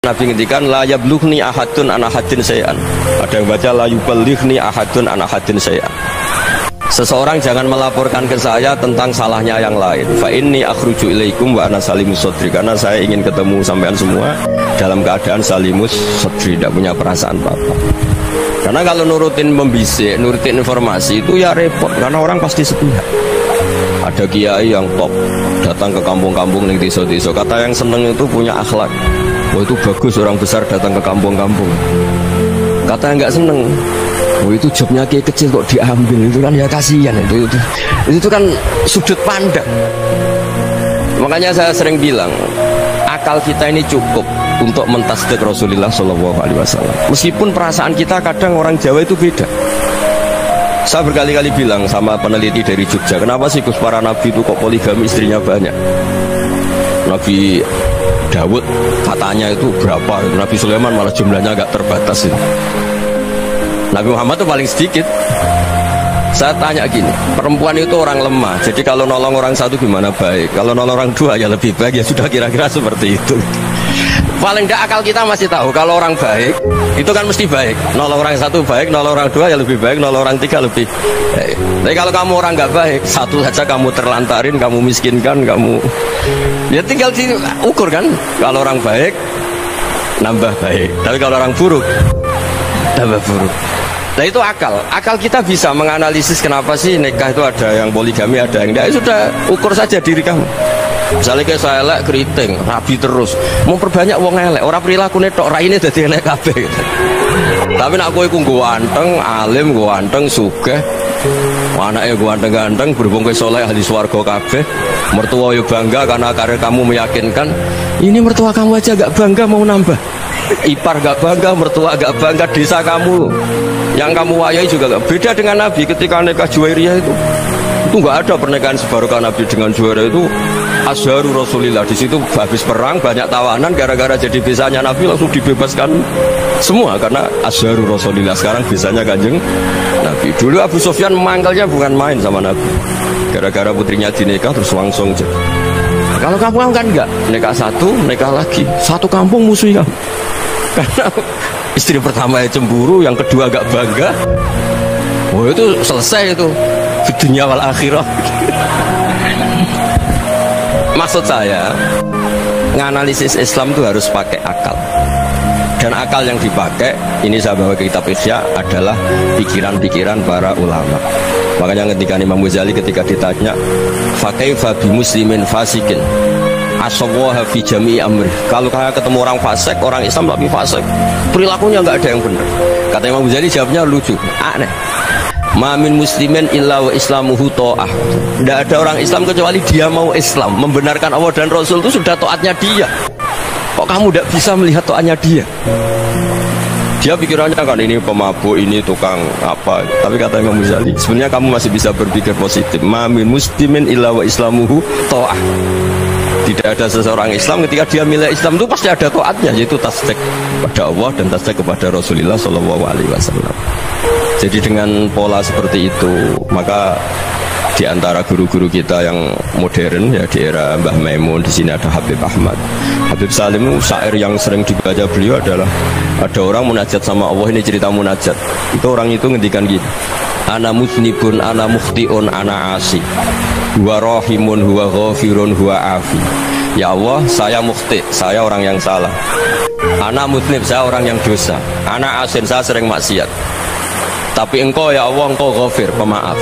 Nabi ngendikan la yablughni ahadun an ahadin sayan. Ada yang baca la yuballighni ahadun an ahadin sayan. Seseorang jangan melaporkan ke saya tentang salahnya yang lain. Fa inni akhruju ilaikum wa ana salimus sodri. Karena saya ingin ketemu sampean semua dalam keadaan salimus sodri, tidak punya perasaan apa-apa. Karena kalau nurutin membisik, nurutin informasi itu ya repot. Karena orang pasti sepihak. Ada kiai yang top datang ke kampung-kampung ning desa-desa. Kata yang seneng itu punya akhlak. Oh itu bagus orang besar datang ke kampung-kampung. Kata yang nggak seneng, oh itu jobnya kiai kecil kok diambil, itu kan ya kasihan itu kan sudut pandang. Makanya saya sering bilang akal kita ini cukup untuk mentasdik Rasulullah Shallallahu Alaihi Wasallam. Meskipun perasaan kita kadang orang Jawa itu beda. Saya berkali-kali bilang sama peneliti dari Jogja, kenapa sih Gus para nabi itu kok poligami istrinya banyak? Nabi Dawud katanya itu berapa? Nabi Sulaiman malah jumlahnya agak terbatas itu. Nabi Muhammad itu paling sedikit. Saya tanya gini, perempuan itu orang lemah, jadi kalau nolong orang satu gimana baik, kalau nolong orang dua ya lebih baik, ya sudah kira-kira seperti itu. Paling tidak akal kita masih tahu kalau orang baik itu kan mesti baik, nolong orang satu baik, nolong orang dua ya lebih baik, nolong orang tiga lebih baik. Tapi kalau kamu orang nggak baik, satu saja kamu terlantarin, kamu miskinkan, kamu ya tinggal diukur kan. Kalau orang baik nambah baik, tapi kalau orang buruk tambah buruk. Nah itu akal kita bisa menganalisis kenapa sih nikah itu ada yang poligami, ada yang enggak. Sudah ukur saja diri kamu. Misalnya kayak saya elek keriting, rabi terus, memperbanyak wong elek, orang perilaku netok, raine dadi elek kabeh gitu. Tapi nak kowe ku ganteng, alim, ganteng, sugih, anake ganteng-ganteng, berhubung kowe saleh ahli swarga kabeh, mertua yo bangga karena karir kamu meyakinkan. Ini mertua kamu aja gak bangga mau nambah. Ipar gak bangga, mertua gak bangga, desa kamu yang kamu wayai juga gak. Beda dengan Nabi ketika nikah Juwairiyah itu nggak ada pernikahan sebarokah Nabi dengan Juwairiyah itu Azharu Rasulillah. Di situ habis perang banyak tawanan, gara-gara jadi besanya Nabi langsung dibebaskan semua karena Azharu Rasulillah. Sekarang besanya Kanjeng Nabi. Dulu Abu Sufyan memanggilnya bukan main sama Nabi, gara-gara putrinya dinikah terus langsung jadi. Kalau kamu kan enggak, nikah satu, nikah lagi, satu kampung musuh kamu. Karena istri pertama ya cemburu, yang kedua agak bangga. Oh itu selesai itu di dunia wal akhirah. Maksud saya, menganalisis Islam itu harus pakai akal. Dan akal yang dipakai, ini saya bawa ke kitab Ihya, adalah pikiran-pikiran para ulama. Makanya ketika Imam Ghazali ketika ditanya, fakaifa bi muslimin fasikin asawaha fi jami'i amri. Kalau kayak ketemu orang fasik, orang Islam tapi fasik, perilakunya nggak ada yang benar. Kata Imam Ghazali jawabnya lucu, aneh. Ma min muslimin illa wa islamuhu ta'ah. Tidak ada orang Islam kecuali dia mau Islam, membenarkan Allah dan Rasul itu sudah taatnya dia. Kok kamu tidak bisa melihat taatnya dia? Dia pikirannya kan ini pemabuk, ini tukang apa. Tapi kata Imam Ghazali, sebenarnya kamu masih bisa berpikir positif. Ma min muslimin illa wa islamuhu ta'ah. Tidak ada seseorang Islam ketika dia milik Islam itu pasti ada taatnya, yaitu tasdik pada Allah dan tasdik kepada Rasulullah Shallallahu Alaihi Wasallam. Jadi dengan pola seperti itu, maka di antara guru-guru kita yang modern ya di era Mbah Maimun, di sini ada Habib Ahmad, Habib Salim, syair yang sering dibaca beliau adalah ada orang munajat sama Allah. Ini cerita munajat. Itu orang itu ngendikan gini, ana musnibun, ana mukhtiun, ana asi, huwa rahimun, huwa ghafirun, huwa afi. Ya Allah, saya mukhti, saya orang yang salah. Ana musnib, saya orang yang dosa. Ana asin, saya sering maksiat. Tapi engkau ya Allah, engkau ghafir, pemaaf.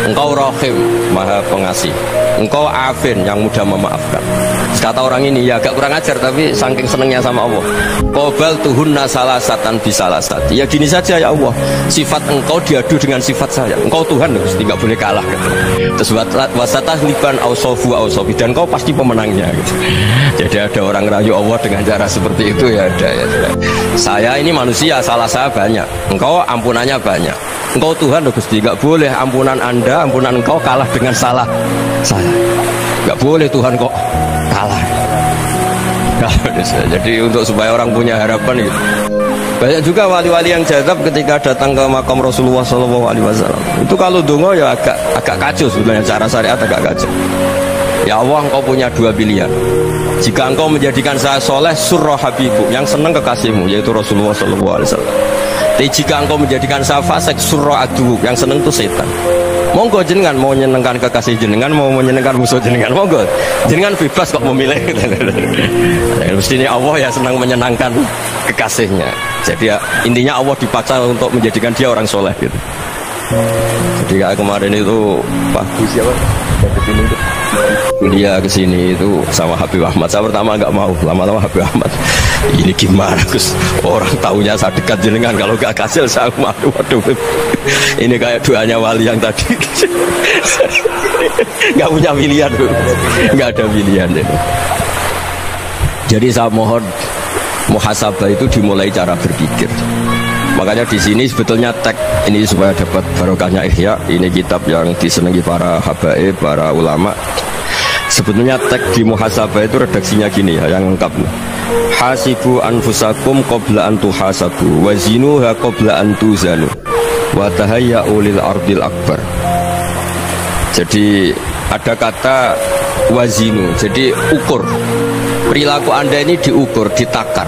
Engkau rahim, maha pengasih. Engkau afin, yang mudah memaafkan. Kata orang ini ya agak kurang ajar, tapi saking senengnya sama Allah. Qobal tuhunna salasatan bisalasat. Ya gini saja ya Allah, sifat engkau diadu dengan sifat saya. Engkau Tuhan, mesti nggak boleh kalah gitu. Terus wasatahliban ausofu ausofi, dan engkau pasti pemenangnya gitu. Jadi ada orang rayu Allah dengan cara seperti itu ya ada ya. Saya ini manusia, salah saya banyak. Engkau ampunannya banyak. Engkau Tuhan loh Gusti, nggak boleh ampunan Anda, ampunan engkau kalah dengan salah saya. Nggak boleh Tuhan kok kalah. Jadi untuk supaya orang punya harapan gitu. Banyak juga wali-wali yang jadab ketika datang ke makam Rasulullah SAW. Itu kalau dongo ya agak kacau sebenarnya, cara syariat agak kacau. Ya Allah, engkau punya dua pilihan. Jika engkau menjadikan saya soleh, surah habibu, yang senang kekasihmu, yaitu Rasulullah SAW. Tapi jika engkau menjadikan saya fasik, surah aduh, yang senang itu setan. Monggo jenengan mau menyenangkan kekasih jenengan, mau menyenangkan musuh jenengan, monggo. Jenengan bebas kok memilih. Mestinya Allah ya senang menyenangkan kekasihnya. Jadi ya, intinya Allah dipaksa untuk menjadikan dia orang soleh gitu. Jadi kayak kemarin itu Pak siapa? Dia kesini itu sama Habib Ahmad. Saya pertama nggak mau, lama-lama Habib Ahmad. Ini gimana Gus? Orang tahunya saya dekat jenengan, kalau nggak kasil saya malu. Waduh, ini kayak doanya wali yang tadi. Nggak punya pilihan, nggak ada pilihan. Jadi saya mohon muhasabah itu dimulai cara berpikir. Makanya di sini sebetulnya tag ini supaya dapat barokahnya Ihya. Ini kitab yang disenangi para habaib, para ulama. Sebetulnya tag di muhasabah itu redaksinya gini ya, yang lengkap. Hasibu anfusakum qabla an tuhasabu wa zinuha qabla an tuzanu wa tahayya'u lil ardil akbar. Jadi ada kata wazinu, jadi ukur. Perilaku Anda ini diukur, ditakar.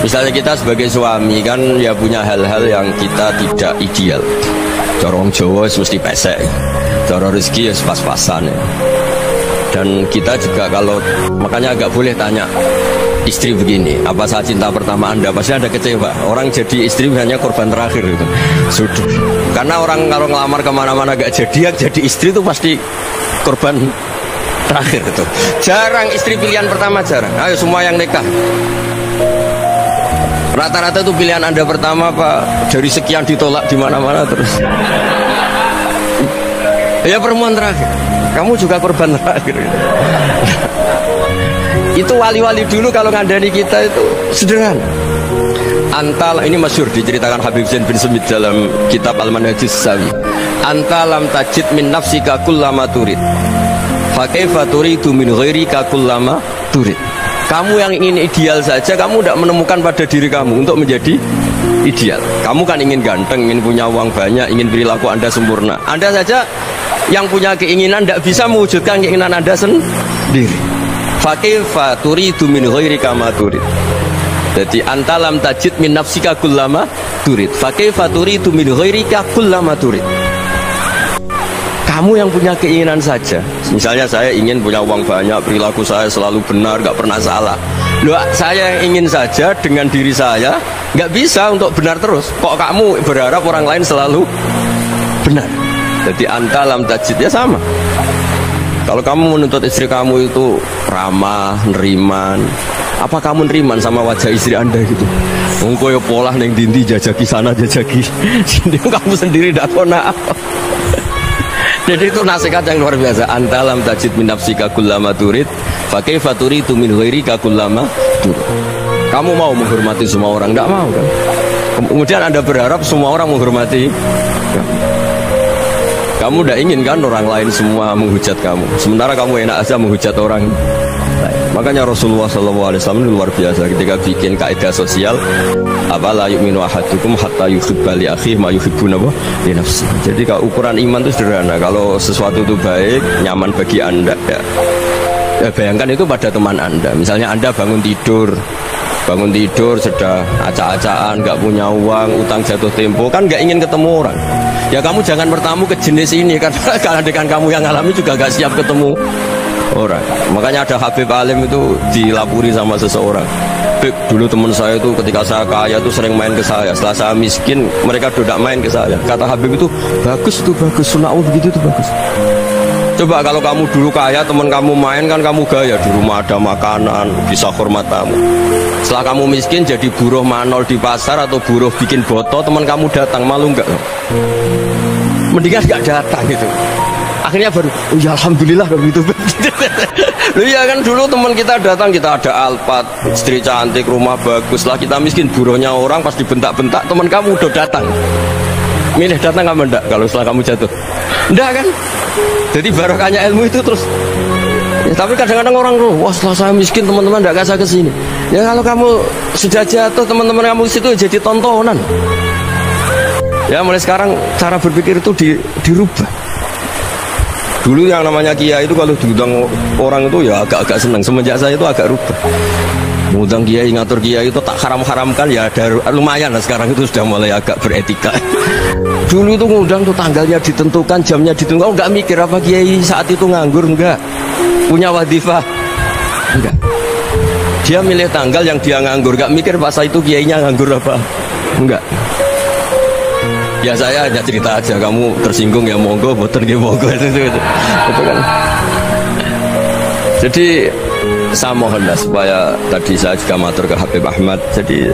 Misalnya kita sebagai suami kan ya punya hal-hal yang kita tidak ideal. Corong Jawa mesti pesek, cara rezeki ya pas-pasan ya. Dan kita juga kalau makanya agak boleh tanya istri begini, apa saat cinta pertama Anda? Pasti Anda kecewa. Orang jadi istri hanya korban terakhir gitu. Sudah. Karena orang kalau ngelamar kemana-mana gak jadi, yang jadi istri itu pasti korban terakhir itu. Jarang istri pilihan pertama, jarang. Ayo semua yang nikah. Rata-rata itu pilihan Anda pertama Pak, dari sekian ditolak di mana-mana terus. Ya perempuan terakhir. Kamu juga korban terakhir. Itu wali-wali dulu kalau ngandani kita itu sederhana. Antal ini masyhur diceritakan Habib Zain bin Sumit dalam kitab Al-Manhajus Sawi. Antalam tajid min nafsika kullama turid. Fa kaifa turidu min ghairika kullama turid. Kamu yang ingin ideal saja, kamu tidak menemukan pada diri kamu untuk menjadi ideal. Kamu kan ingin ganteng, ingin punya uang banyak, ingin perilaku Anda sempurna. Anda saja yang punya keinginan tidak bisa mewujudkan keinginan Anda sendiri. Fakaifa turidu min ghairika ma turid. Jadi antalam tajid min nafsika kullama turid. Fakaifa turidu min ghairika kullama turid. Kamu yang punya keinginan saja. Misalnya saya ingin punya uang banyak, perilaku saya selalu benar, gak pernah salah. Loh, saya yang ingin saja dengan diri saya gak bisa untuk benar terus. Kok kamu berharap orang lain selalu benar? Jadi antalam tajid ya sama. Kalau kamu menuntut istri kamu itu ramah, neriman, apa kamu neriman sama wajah istri Anda gitu? Engkau ya pola neng dindi jajaki sana jajaki sini, kamu sendiri tidak kona apa. Jadi itu nasihat yang luar biasa. Antalam tajid min nafsika kullama turid, fa kaifa turidu min ghairika kullama turid. Kamu mau menghormati semua orang? Tidak mau kan? Kemudian Anda berharap semua orang menghormati kamu. Tidak ingin kan orang lain semua menghujat kamu, sementara kamu enak aja menghujat orang lain. Makanya Rasulullah SAW luar biasa ketika bikin kaidah sosial, la yu'minu ahadukum hatta yuhibba li akhihi ma yuhibbu li nafsihi. Jadi kalau ukuran iman itu sederhana. Kalau sesuatu itu baik, nyaman bagi Anda ya bayangkan itu pada teman Anda. Misalnya Anda bangun tidur sudah acak-acakan, nggak punya uang, utang jatuh tempo, kan nggak ingin ketemu orang. Ya kamu jangan bertamu ke jenis ini, karena kalau dengan kamu yang alami juga nggak siap ketemu orang. Makanya ada Habib Alim itu dilapuri sama seseorang. Habib, dulu teman saya itu ketika saya kaya itu sering main ke saya. Setelah saya miskin, mereka tidak main ke saya. Kata Habib itu bagus, sunnah begitu itu bagus. Coba kalau kamu dulu kaya, teman kamu main kan kamu gaya, di rumah ada makanan, bisa hormat tamu. Setelah kamu miskin jadi buruh manol di pasar atau buruh bikin boto, teman kamu datang, malu enggak? Mendingan enggak datang gitu. Akhirnya baru, oh ya alhamdulillah kalau gitu. Loh ya kan dulu teman kita datang, kita ada Alphard, istri cantik, rumah bagus. Lah kita miskin, buruhnya orang pas dibentak-bentak, teman kamu udah datang. Milih datang apa enggak kalau setelah kamu jatuh? Enggak kan? Jadi barokahnya ilmu itu terus. Ya, tapi kadang-kadang orang tuh, wah setelah saya miskin teman-teman enggak kasih ke sini. Ya kalau kamu sudah jatuh, teman-teman kamu situ jadi tontonan. Ya mulai sekarang cara berpikir itu dirubah. Dulu yang namanya kiai itu kalau diundang orang itu ya agak-agak senang. Semenjak saya itu agak rubah. Mengundang kiai, ngatur kiai itu tak haram-haramkan ya ada lumayan lah, sekarang itu sudah mulai agak beretika. Dulu itu ngundang tuh tanggalnya ditentukan, jamnya ditentukan. Oh, enggak mikir apa kiai saat itu nganggur, enggak. Punya wadifah, enggak. Dia milih tanggal yang dia nganggur, enggak mikir masa itu kiainya nganggur apa, enggak. Ya saya hanya cerita aja, kamu tersinggung ya monggo, boten ya monggo itu kan. Jadi saya mohonlah supaya tadi saya juga matur ke Habib Ahmad. Jadi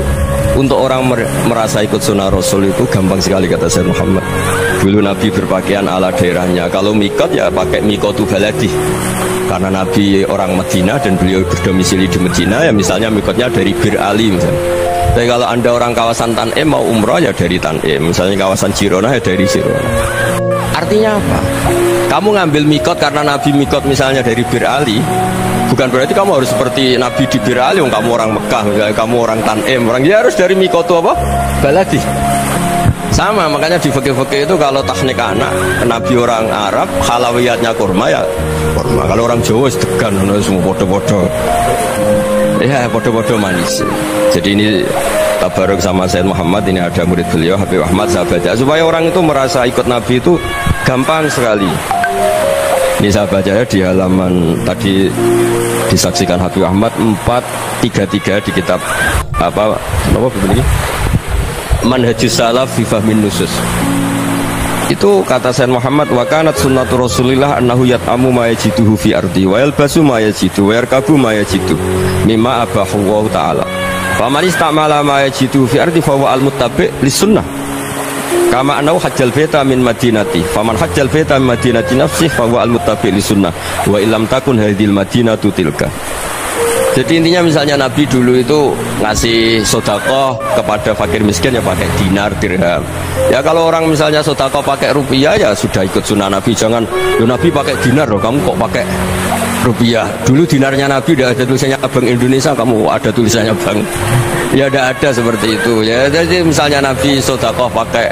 untuk orang merasa ikut sunnah Rasul itu gampang sekali, kata Sayyid Muhammad. Dulu Nabi berpakaian ala daerahnya. Kalau mikot ya pakai mikotu baladi. Karena Nabi orang Madinah dan beliau berdomisili di Madinah, ya misalnya mikotnya dari Bir Ali misalnya. Tapi kalau anda orang kawasan Tanim mau umroh ya dari Tanim. Misalnya kawasan Jirona ya dari Jirona. Artinya apa? Kamu ngambil mikot karena Nabi mikot misalnya dari Bir Ali, bukan berarti kamu harus seperti Nabi di Bir Ali. Kamu orang Mekah, misalnya kamu orang Tanim, orang ya harus dari mikot itu apa? Baladi. Sama, makanya di fikih-fikih itu kalau teknik anak Nabi orang Arab, halawiyatnya kurma ya kurma. Kalau orang Jawa sedegan, semua bodoh-bodoh. Ya bodoh-bodoh manis. Jadi ini tabaruk sama Sayyid Muhammad, ini ada murid beliau Habib Ahmad, saya baca supaya orang itu merasa ikut Nabi itu gampang sekali. Ini saya baca ya di halaman tadi disaksikan Habib Ahmad 433 di kitab apa begini? Manhajus Salaf fi Fahmin Nusus. Itu kata Sayyid Muhammad, wa kanat sunnatu Rasulillah annahu yat'amu ma yajiduhu fi ardi wa yalbasu ma yajidu wa yarkabu ma yajidu mimma abahu Allah ta'ala. Faman istamala ma yajidu fi ardi fa huwa al-muttabi' lis-sunnah. Kama annahu hajjal baita min madinati. Faman hajjal baita min madinati nafsihi fa huwa al-muttabi' lis-sunnah wa illam takun hadhil madinatu tilka. Jadi intinya misalnya Nabi dulu itu ngasih sedekah kepada fakir miskin ya pakai dinar, dirham. Ya kalau orang misalnya sedekah pakai rupiah ya sudah ikut sunnah Nabi. Jangan, Nabi pakai dinar loh, kamu kok pakai rupiah. Dulu dinarnya Nabi udah ada tulisannya Bank Indonesia, kamu ada tulisannya Bank. Ya tidak ada seperti itu. Ya jadi misalnya Nabi sedekah pakai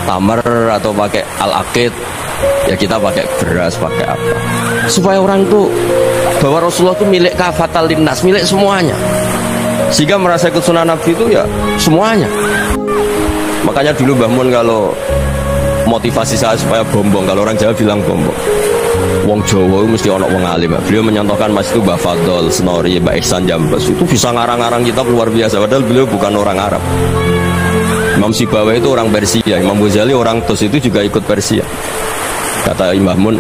tamar atau pakai al-aqid, ya kita pakai beras, pakai apa. Supaya orang itu bahwa Rasulullah itu milik kafatal linnas, milik semuanya. Sehingga merasa ikut sunnah Nabi itu ya semuanya. Makanya dulu Mbah Mun kalau motivasi saya supaya bombong, kalau orang Jawa bilang bombong. Wong Jawa mesti ono wong alim. Beliau menyontohkan Mas itu Mbah Fadol, Senori, Mbah Ihsan Jambes itu bisa ngarang-ngarang kitab luar biasa. Padahal beliau bukan orang Arab. Imam Sibawai itu orang Persia, Imam Ghazali orang Tus itu juga ikut Persia. Kata Mbah Mun,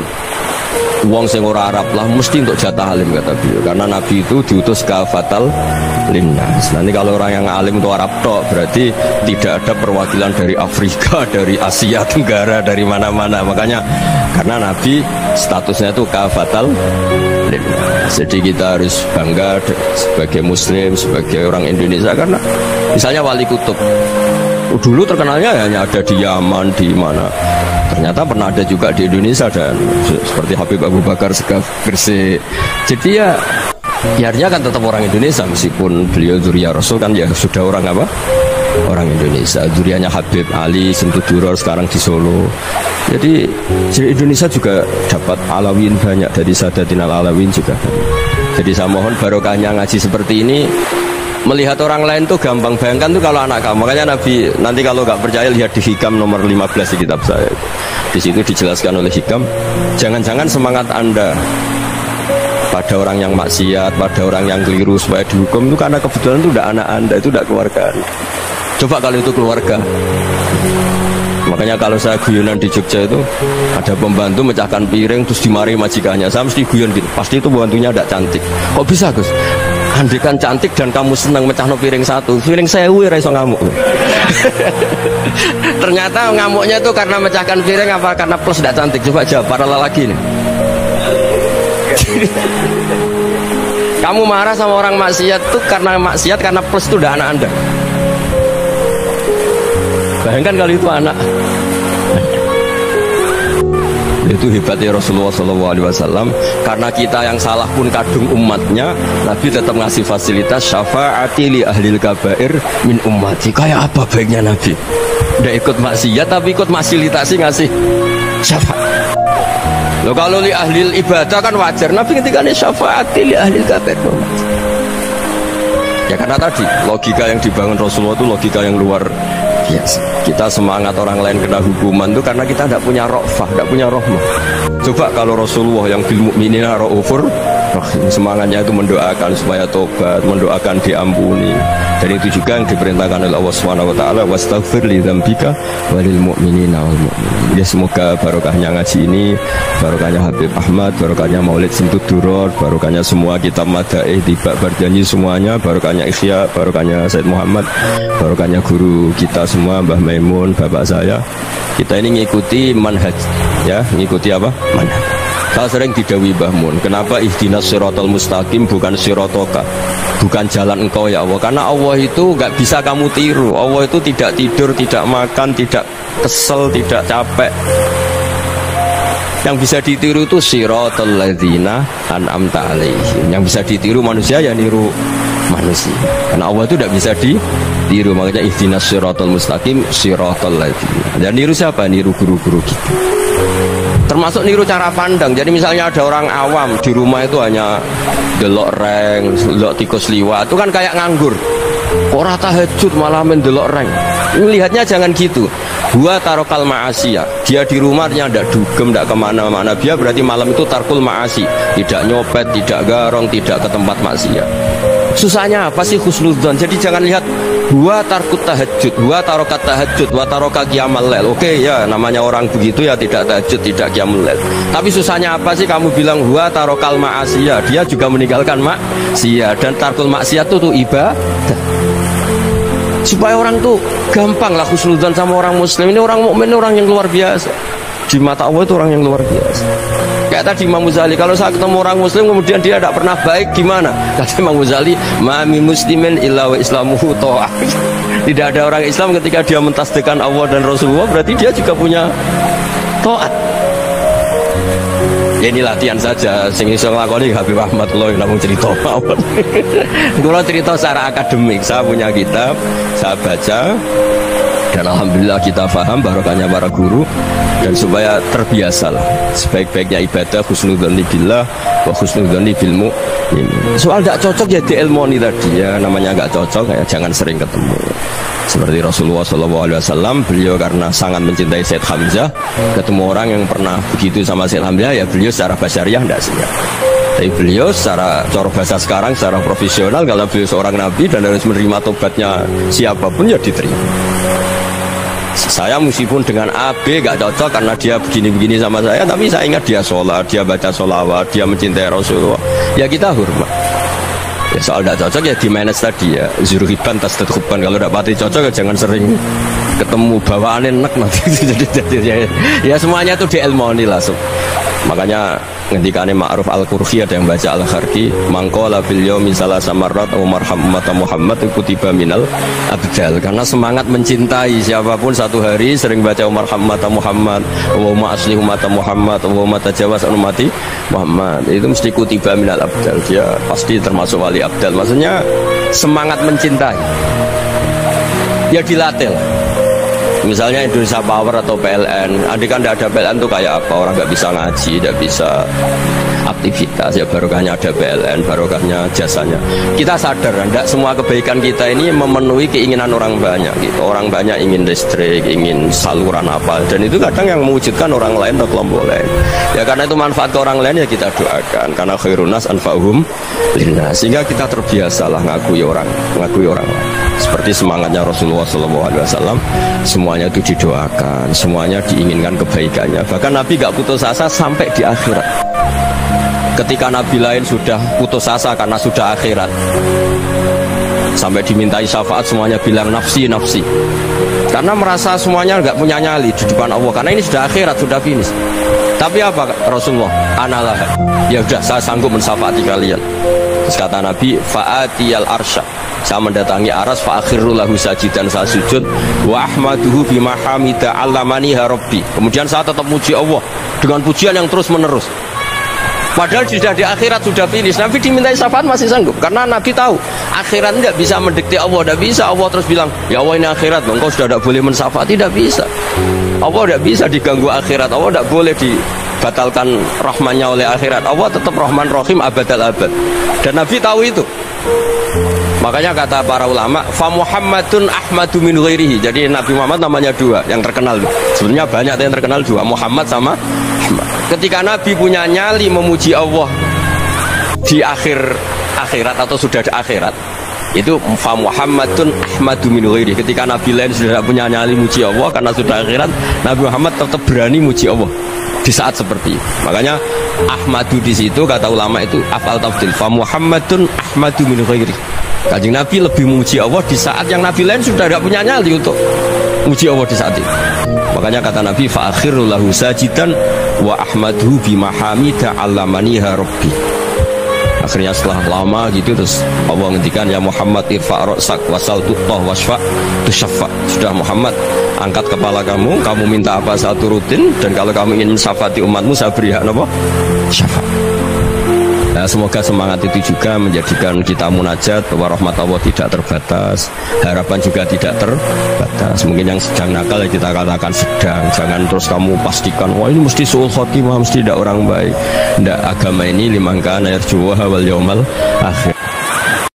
wong sing ora Arab lah mesti untuk jatah alim, kata beliau, karena Nabi itu diutus kafatal linnas. Nanti kalau orang yang alim itu Arab tok, berarti tidak ada perwakilan dari Afrika, dari Asia Tenggara, dari mana-mana. Makanya karena Nabi statusnya itu kafatal linnas. Jadi kita harus bangga sebagai Muslim, sebagai orang Indonesia, karena misalnya Wali Kutub dulu terkenalnya hanya ada di Yaman, di mana. Ternyata pernah ada juga di Indonesia, dan seperti Habib Abu Bakar Segaf Gresik. Jadi ya artinya kan tetap orang Indonesia, meskipun beliau dzurriyyah Rasul kan ya sudah orang apa? Orang Indonesia. Dzurriyyahnya Habib Ali Sentuduror sekarang di Solo. Jadi Indonesia juga dapat Alawin banyak, dari Sadatin Al-Alawin juga. Jadi saya mohon barokahnya ngaji seperti ini. Melihat orang lain tuh gampang, bayangkan tuh kalau anak kamu. Makanya Nabi, nanti kalau nggak percaya lihat di Hikam nomor 15 di kitab saya. Di situ dijelaskan oleh Hikam, jangan-jangan semangat Anda pada orang yang maksiat, pada orang yang keliru supaya dihukum itu karena kebetulan itu udah anak Anda, itu udah keluarga Anda. Coba kalau itu keluarga. Makanya kalau saya guyonan di Jogja itu ada pembantu mecahkan piring terus dimarahi majikannya, saya mesti guyon gitu, pasti itu pembantunya tidak cantik. Kok bisa Gus? Andikan cantik dan kamu senang mecahno piring satu, piring 1000 iso ngamuk. Ternyata ngamuknya itu karena mecahkan piring apa karena plus tidak cantik? Coba jawab para lelaki nih. Kamu marah sama orang maksiat itu karena maksiat, karena plus itu udah anak Anda. Bayangkan kalau itu anak. Itu hebatnya Rasulullah SAW. Karena kita yang salah pun kadung umatnya, Nabi tetap ngasih fasilitas syafaati li ahlil kabair min ummati. Kayak apa baiknya Nabi? Udah ikut maksiat tapi ikut fasilitasi ngasih syafaat. Loh kalau li ahli ibadah kan wajar. Nabi ketika ini syafaat li ahli kafir. Ya karena tadi logika yang dibangun Rasulullah itu logika yang luar biasa. Kita semangat orang lain kena hukuman itu karena kita tidak punya ra'fah, tidak punya rahmah. Coba kalau Rasulullah yang bil mu'minina ra'ufur rahim, semangatnya itu mendoakan supaya tobat, mendoakan diampuni. Dan itu juga yang diperintahkan oleh Allah Subhanahu wa taala, wastaghfir li dzambika walil mu'minina wal mu'minin. Ya semoga barokahnya ngaji ini, barokahnya Habib Ahmad, barokahnya Maulid Sintut Duror, barokahnya semua kitab madaih tiba berjanji semuanya, barokahnya Ikhya, barokahnya Said Muhammad, barokahnya guru kita semua Mbah Maimun, bapak saya. Kita ini ngikuti manhaj, ya, ngikuti apa? Manhaj. Saya sering didhawuhi Mbah Mun, kenapa ihdinas siratal mustaqim bukan siratoka, bukan jalan engkau ya Allah? Karena Allah itu nggak bisa kamu tiru. Allah itu tidak tidur, tidak makan, tidak kesel, tidak capek. Yang bisa ditiru itu siratal ladzina an'amta alaihim. Yang bisa ditiru manusia ya niru manusia. Karena Allah itu tidak bisa ditiru. Makanya ihdinas siratal mustaqim siratal ladzina. Dan niru siapa? Niru guru-guru kita. Termasuk niru cara pandang. Jadi misalnya ada orang awam di rumah itu hanya delok reng, delok tikus liwat, itu kan kayak nganggur. Ora tahajud malah mendelok reng. Lihatnya jangan gitu. Gua tarokal ma'asiyah. Dia di rumahnya tidak dugem, tidak kemana-mana. Dia berarti malam itu tarkul ma'asi. Tidak nyopet, tidak garong, tidak ke tempat maksiat. Susahnya apa sih husnudzon? Jadi jangan lihat gua tarkut tahajud, gua tarokat tahajud, gua tarokat qiyamul lail. Oke ya, namanya orang begitu ya tidak tahajud, tidak qiyamul lail. Tapi susahnya apa sih kamu bilang gua tarokal ma'asiyah? Dia juga meninggalkan maksiat, dan tarkul maksiat itu ibadah. Supaya orang tuh gampang lah husnudzon sama orang muslim. Ini orang mukmin, orang yang luar biasa. Di mata Allah itu orang yang luar biasa. Kayak tadi Imam Ghazali, kalau saya ketemu orang muslim kemudian dia tidak pernah baik, gimana? Kata Imam Ghazali, ma min muslimin illa wa islamuhu ta'ah. Tidak ada orang Islam ketika dia mentasdihkan Allah dan Rasulullah, berarti dia juga punya taat. Ya ini latihan saja, sing iso nglakoni Habib Ahmad kula namung cerita mawon. Kula cerita secara akademik, saya punya kitab, saya baca, dan alhamdulillah kita paham barokahnya para guru. Dan supaya terbiasa lah, sebaik-baiknya ibadah husnudzoni billah wa husnudzoni bil mu'min. Soal tidak cocok ya diilmoni tadi ya, namanya nggak cocok ya jangan sering ketemu. Seperti Rasulullah SAW, beliau karena sangat mencintai Said Hamzah, ketemu orang yang pernah begitu sama Said Hamzah, ya beliau secara basyariah tidak siap. Tapi beliau secara cara bahasa sekarang, secara profesional, kalau beliau seorang nabi dan harus menerima tobatnya siapapun ya diterima. Saya meskipun dengan A, B gak cocok karena dia begini-begini sama saya, tapi saya ingat dia sholat, dia baca sholawat, dia mencintai Rasulullah, ya kita hormat. Ya soal gak cocok ya di manage tadi ya, zuruhiban tas tetkuban. Kalau gak pati cocok ya jangan sering ketemu, bawaannya enak nanti. Jadi ya semuanya itu diilmoni lah. Makanya ngendikane Ma'ruf Al-Qurhi ada yang baca Al-Kharqi, mangqala fil yaumi salasa marrat wa marhamat Muhammad kutiba minal abdal. Karena semangat mencintai siapapun satu hari sering baca marhamat Muhammad, wa asli umat Muhammad, wa tajawaz an ummati Muhammad, itu mesti kutiba minal abdal. Dia pasti termasuk wali abdal. Maksudnya semangat mencintai ya dilatih lah. Misalnya Indonesia Power atau PLN, andai kan tidak ada PLN itu kayak apa? Orang nggak bisa ngaji, tidak bisa aktivitas. Ya barokahnya ada PLN, barokahnya jasanya. Kita sadar, tidak semua kebaikan kita ini memenuhi keinginan orang banyak. Gitu. Orang banyak ingin listrik, ingin saluran apa, dan itu kadang yang mewujudkan orang lain atau kelompok lain. Ya karena itu manfaat ke orang lain ya kita doakan. Karena khairunas anfa'uhum linnas. Sehingga kita terbiasalah ngakui orang lain. Seperti semangatnya Rasulullah SAW, semuanya itu didoakan, semuanya diinginkan kebaikannya. Bahkan Nabi gak putus asa sampai di akhirat. Ketika Nabi lain sudah putus asa karena sudah akhirat, sampai dimintai syafaat semuanya bilang nafsi, nafsi. Karena merasa semuanya gak punya nyali di depan Allah. Karena ini sudah akhirat, sudah finish. Tapi apa Rasulullah? Analah. Ya udah, saya sanggup mensyafaati kalian. Terus kata Nabi, fa'atiyal arsya, saya mendatangi aras, fa'akhirru lahu sajidan, saya sujud, wa ahmaduhu bima hamida allamaniha rabbi. Kemudian saya tetap muji Allah dengan pujian yang terus menerus. Padahal sudah di akhirat, sudah finish. Nabi dimintai syafaat masih sanggup. Karena Nabi tahu akhirat tidak bisa mendikte Allah, tidak bisa Allah terus bilang, ya Allah ini akhirat, engkau sudah tidak boleh mensyafaat, tidak bisa. Allah tidak bisa diganggu akhirat, Allah tidak boleh dibatalkan rahmannya oleh akhirat. Allah tetap Rahman Rahim abadal abad. Dan Nabi tahu itu. Makanya kata para ulama, fa Muhammadun Ahmadu min ghairihi. Jadi Nabi Muhammad namanya dua yang terkenal. Sebenarnya banyak yang terkenal dua, Muhammad sama Ahmad. Ketika Nabi punya nyali memuji Allah di akhirat atau sudah di akhirat, itu fa Muhammadun Ahmadu min ghairihi. Ketika Nabi lain sudah punya nyali muji Allah karena sudah akhirat, Nabi Muhammad tetap berani muji Allah di saat seperti itu. Makanya Ahmadu di situ kata ulama itu afal tafdil, fa Muhammadun Ahmadu min ghairihi. Kanjeng Nabi lebih memuji Allah di saat yang Nabi lain sudah tidak punya nyali untuk muji Allah di saat itu. Makanya kata Nabi fa akhiru lahu sajidan wa ahmadhu bima hamida allamaniha rabbi. Akhirnya setelah lama gitu terus Allah ngendikan ya Muhammad irfa' ra'sak wasal tuqtah wasfa' tusyaffa. Sudah Muhammad, angkat kepala kamu minta apa saya turutin, dan kalau kamu ingin mensyafaati umatmu saya beri hak apa? Syafaat. Nah, semoga semangat itu juga menjadikan kita munajat bahwa rahmat Allah tidak terbatas, harapan juga tidak terbatas. Mungkin yang sedang nakal ya kita katakan sedang, jangan terus kamu pastikan wah ini mesti suul khotimah, mesti tidak orang baik. Tidak, agama ini liman kana yarju wal yaumal akhir.